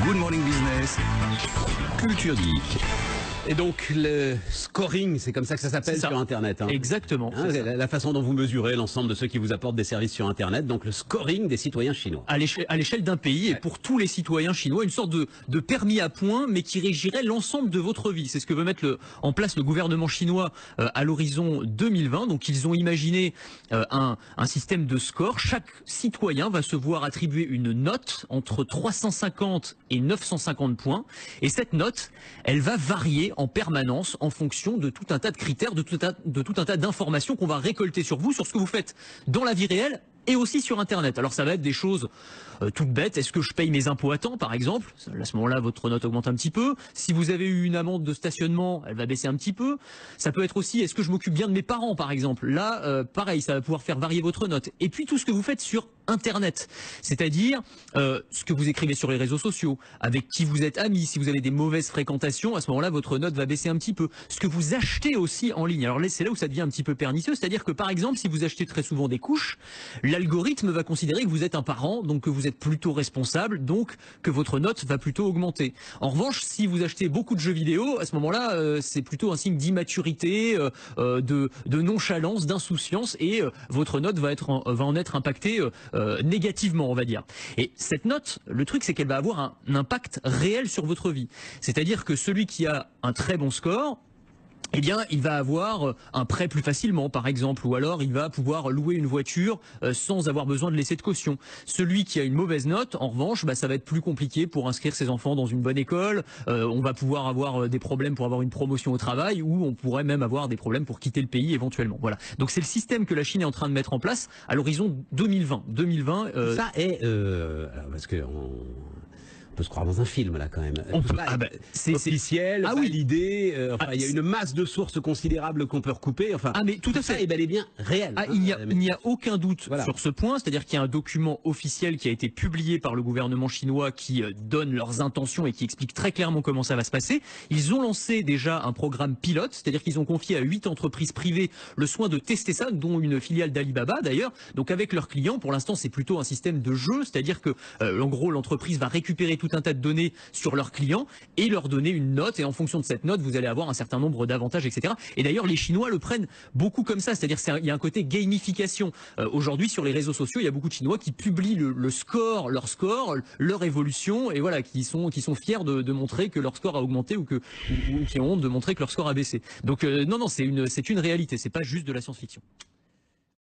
Good Morning Business, Culture Geek. Et donc le scoring, c'est comme ça que ça s'appelle sur Internet. Hein. Exactement. Hein, la façon dont vous mesurez l'ensemble de ceux qui vous apportent des services sur Internet, donc le scoring des citoyens chinois. À l'échelle d'un pays, et pour tous les citoyens chinois, une sorte de permis à points, mais qui régirait l'ensemble de votre vie. C'est ce que veut mettre en place le gouvernement chinois à l'horizon 2020. Donc ils ont imaginé un système de score. Chaque citoyen va se voir attribuer une note entre 350 et 950 points. Et cette note, elle va varier en permanence en fonction de tout un tas de critères, de tout un tas d'informations qu'on va récolter sur vous, sur ce que vous faites dans la vie réelle et aussi sur Internet. Alors ça va être des choses toutes bêtes. Est-ce que je paye mes impôts à temps, par exemple? À ce moment-là, votre note augmente un petit peu. Si vous avez eu une amende de stationnement, elle va baisser un petit peu. Ça peut être aussi, est-ce que je m'occupe bien de mes parents, par exemple? Là, pareil, ça va pouvoir faire varier votre note. Et puis tout ce que vous faites sur Internet, c'est-à-dire ce que vous écrivez sur les réseaux sociaux, avec qui vous êtes amis, si vous avez des mauvaises fréquentations, à ce moment-là, votre note va baisser un petit peu. Ce que vous achetez aussi en ligne. Alors là, c'est là où ça devient un petit peu pernicieux, c'est-à-dire que par exemple, si vous achetez très souvent des couches, l'algorithme va considérer que vous êtes un parent, donc que vous êtes plutôt responsable, donc que votre note va plutôt augmenter. En revanche, si vous achetez beaucoup de jeux vidéo, à ce moment-là, c'est plutôt un signe d'immaturité, de nonchalance, d'insouciance, et votre note va en être impactée négativement, on va dire. Et cette note, le truc, c'est qu'elle va avoir un impact réel sur votre vie. C'est-à-dire que celui qui a un très bon score, eh bien, il va avoir un prêt plus facilement, par exemple, ou alors il va pouvoir louer une voiture sans avoir besoin de laisser de caution. Celui qui a une mauvaise note, en revanche, ça va être plus compliqué pour inscrire ses enfants dans une bonne école. On va pouvoir avoir des problèmes pour avoir une promotion au travail, ou on pourrait même avoir des problèmes pour quitter le pays éventuellement. Voilà. Donc c'est le système que la Chine est en train de mettre en place à l'horizon 2020. Ça est parce que on peut se croire dans un film là quand même. C'est officiel, validé. Il y a une masse de sources considérables qu'on peut recouper. Mais tout à fait. Ça est bel et bien réel. Il n'y a aucun doute sur ce point. C'est-à-dire qu'il y a un document officiel qui a été publié par le gouvernement chinois qui donne leurs intentions et qui explique très clairement comment ça va se passer. Ils ont lancé déjà un programme pilote, c'est-à-dire qu'ils ont confié à 8 entreprises privées le soin de tester ça, dont une filiale d'Alibaba d'ailleurs. Donc avec leurs clients, pour l'instant, c'est plutôt un système de jeu, c'est-à-dire que en gros l'entreprise va récupérer tout un tas de données sur leurs clients et leur donner une note, et en fonction de cette note vous allez avoir un certain nombre d'avantages, etc. Et d'ailleurs les Chinois le prennent beaucoup comme ça, c'est-à-dire il y a un côté gamification. Aujourd'hui sur les réseaux sociaux il y a beaucoup de Chinois qui publient leur score, leur évolution, et voilà, qui sont fiers de montrer que leur score a augmenté ou qui ont honte de montrer que leur score a baissé. Donc non, c'est une réalité, c'est pas juste de la science-fiction.